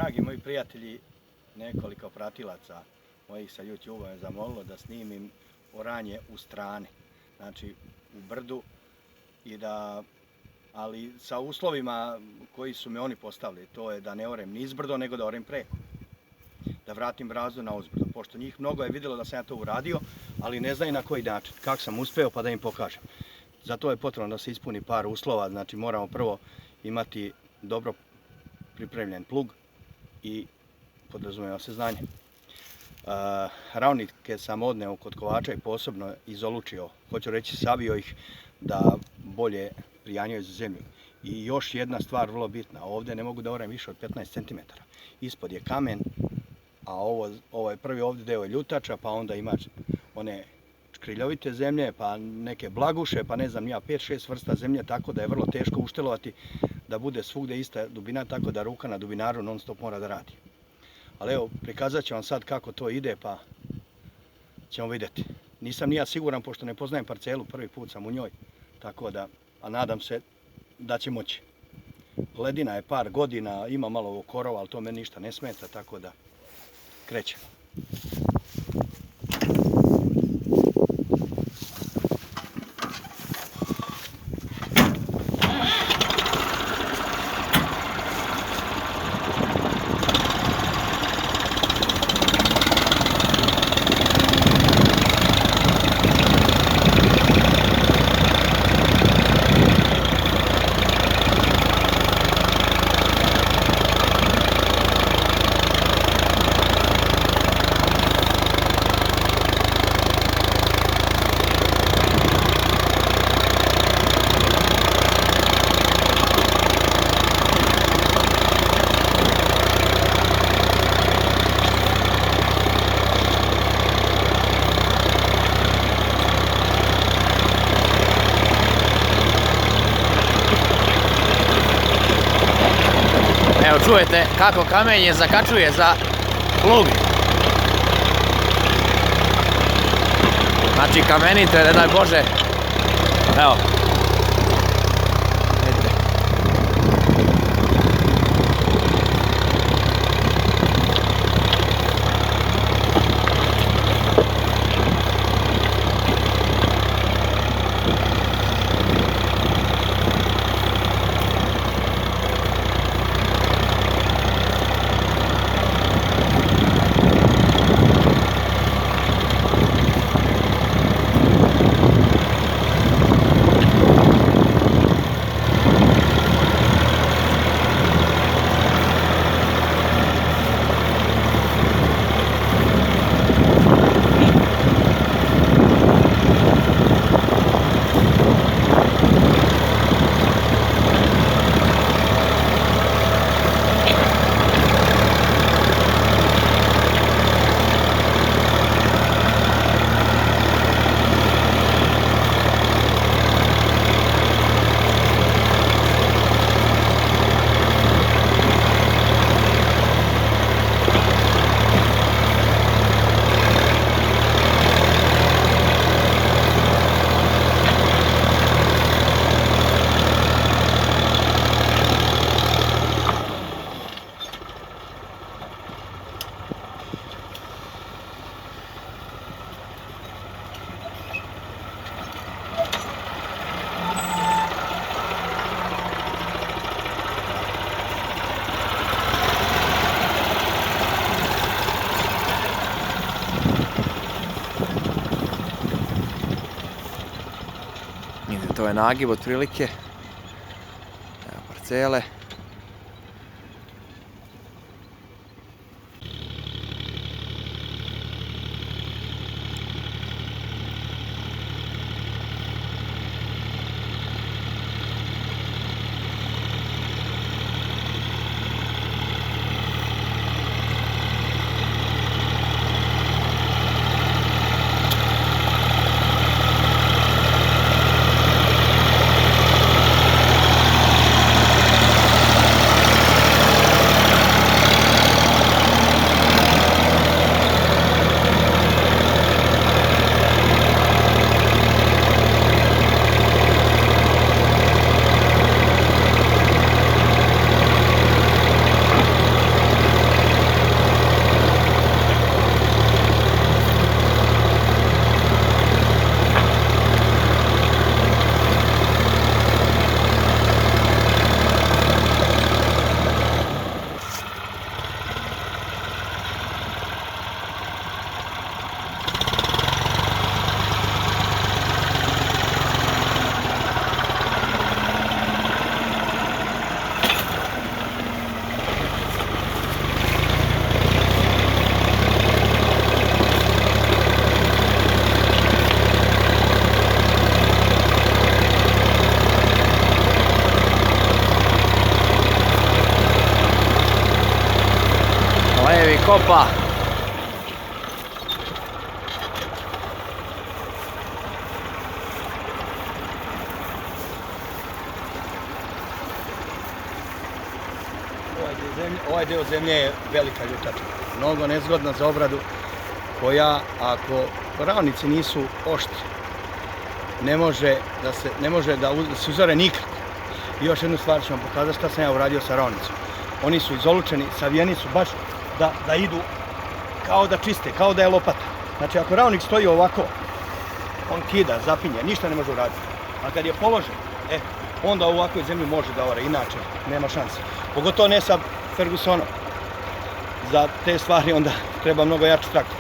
dragi moji prijatelji, nekoliko pratilaca mojih sa YouTube-a me zamolilo da snimim oranje u strani, znači u brdu, ali sa uslovima koji su me oni postavili, to je da ne orem nizbrdo, nego da orem preko. Da vratim brazdu na uzbrdo, pošto njih mnogo je vidjelo da sam ja to uradio, ali ne znaju na koji način, kako sam uspeo, pa da im pokažem. Zato je potrebno da se ispuni par uslova, znači moramo prvo imati dobro pripremljen plug i podrazumijeva se znanje. Ravnike sam odneo kod kovača i posebno izolučio, hoću reći savio ih da bolje prijanjaju za zemlju. I još jedna stvar vrlo bitna, ovdje ne mogu da orem više od 15 cm. Ispod je kamen, a ovo je prvi ovdje deo je ljutača, pa onda ima one škriljovite zemlje, pa neke blaguše, pa ne znam ja, 5-6 vrsta zemlje, tako da je vrlo teško uštelovati da bude svugdje ista dubina, tako da ruka na dubinaru non stop mora da radi. Ali evo, prikazat ću vam sad kako to ide, pa ćemo vidjeti. Nisam ni ja siguran, pošto ne poznajem parcelu, prvi put sam u njoj, tako da, a nadam se da će moći. Ledina je par godina, ima malo korova, ali to meni ništa ne smeta, tako da krećemo. Evo čujete kako kamenje zakačuje za plug. Znači kamenito je, ne daj Bože. Evo. Vidite. To je nagib otprilike. Evo parcele. kopa. Ovaj dio zemlje je velika ljutača, mnogo nezgodna za obradu, koja ako ravnici nisu oštri, ne može da se uzore nikako. I još jednu stvar ću vam pokazati šta sam ja uradio sa ravnicom. Oni su izolučeni, savijeni su baš da idu kao da čiste, kao da je lopata. Znači ako ravnik stoji ovako, on kida, zapinje, ništa ne može uraditi. A kad je položen, onda u ovakvoj zemlji može da ore, inače nema šanse. Pogotovo ne sa Fergusonom. Za te stvari onda treba mnogo jači traktor.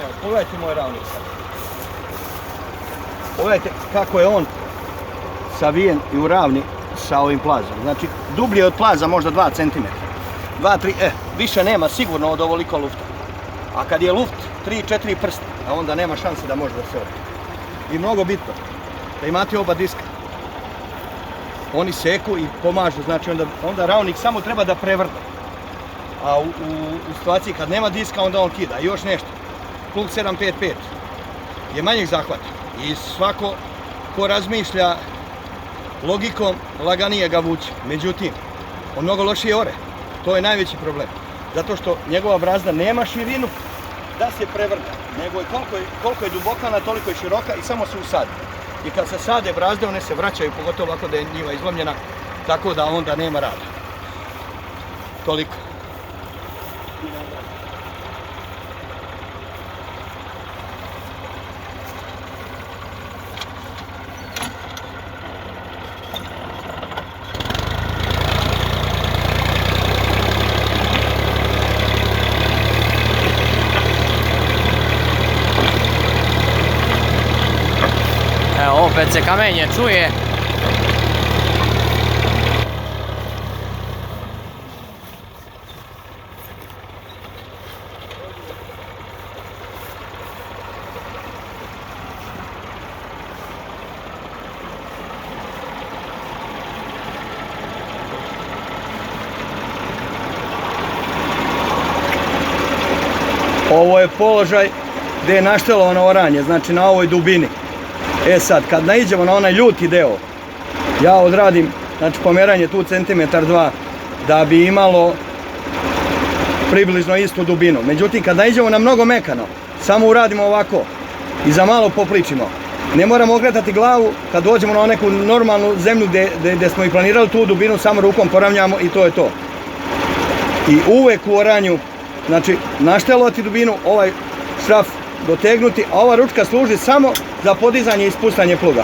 Evo, pogledajte moj ravnik sad. Pogledajte kako je on savijen i uravni sa ovim plazom. Znači, dublje od plaza možda 2 cm. 2-3, više nema sigurno od ovoliko lufta. A kad je luft 3-4 prsta, a onda nema šanse da može da se ore. I mnogo bitno, da imate oba diska. Oni seku i pomažu, znači onda ravnik samo treba da prevrne. A u situaciji kad nema diska, onda on kida. I još nešto, plug 755 je manjeg zahvata. I svako ko razmišlja logikom, laganije ga vuče. Međutim, on mnogo lošije ore. To je najveći problem. Zato što njegova brazda nema širinu da se prevrne, nego je koliko je duboka, toliko je široka i samo se usadi. I kad se sade brazde, one se vraćaju, pogotovo ovako da je njiva izlomljena, tako da onda nema rada. Toliko. Opet se kamenje čuje. Ovo je položaj gdje je naštelovano oranje, znači na ovoj dubini. Sad, kad naiđemo na onaj ljuti deo, ja odradim, znači pomeranje tu centimetar 2, da bi imalo približno istu dubinu. Međutim, kad naiđemo na mnogo mekano, samo uradimo ovako i za malo popličimo. Ne moramo okretati glavu, kad dođemo na neku normalnu zemlju gdje smo i planirali tu dubinu, samo rukom poravnjamo i to je to. I uvek u oranju, znači naštelovati dubinu, ovaj šraf dotegnuti, a ova ručka služi samo za podizanje i spustanje pluga.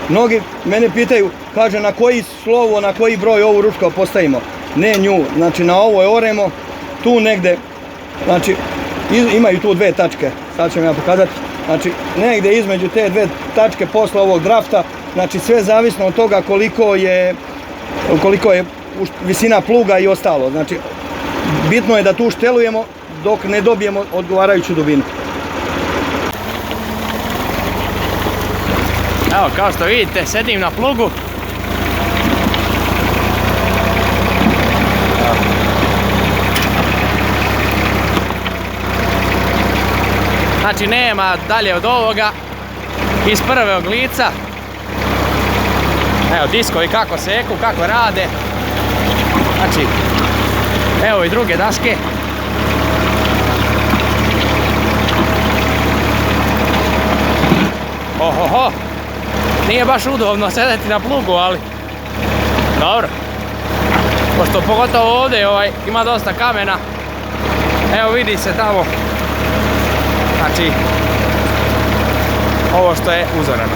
Mnogi mene pitaju, kaže na koji slovo, na koji broj ovu ručku postavimo. Ne nju, znači na ovoj oremo, tu negde, znači imaju tu 2 tačke, sad ću vam ja pokazati, znači negde između te 2 tačke posle ovog drafta, znači sve zavisno od toga koliko je visina pluga i ostalo. Znači bitno je da tu štelujemo dok ne dobijemo odgovarajuću dubinu. Evo, kao što vidite, sedim na plugu. Znači, nema dalje od ovoga, iz prvog lica. Evo, diskovi kako seku, kako rade. Znači, evo i druge daške. Ohoho! Nije baš udobno sedeti na plugu, ali dobro. Pošto pogotovo ovdje ima dosta kamena. Evo vidi se tamo. Znači, ovo što je uzorano.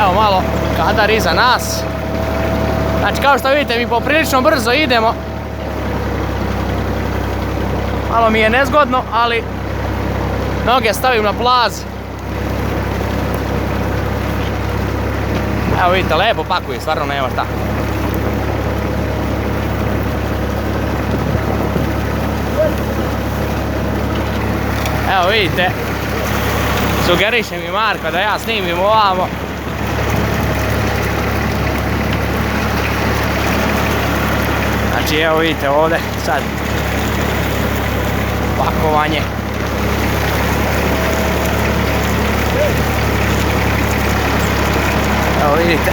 Evo malo kadar iza nas. Znači kao što vidite mi poprilično brzo idemo. Malo mi je nezgodno, ali noge stavim na plaz. Evo vidite, lepo pakuje, stvarno nema šta. Evo vidite, Sugeriše mi Marko da ja snimim ovamo. Znači evo vidite ovdje sad pakovanje. Evo vidite,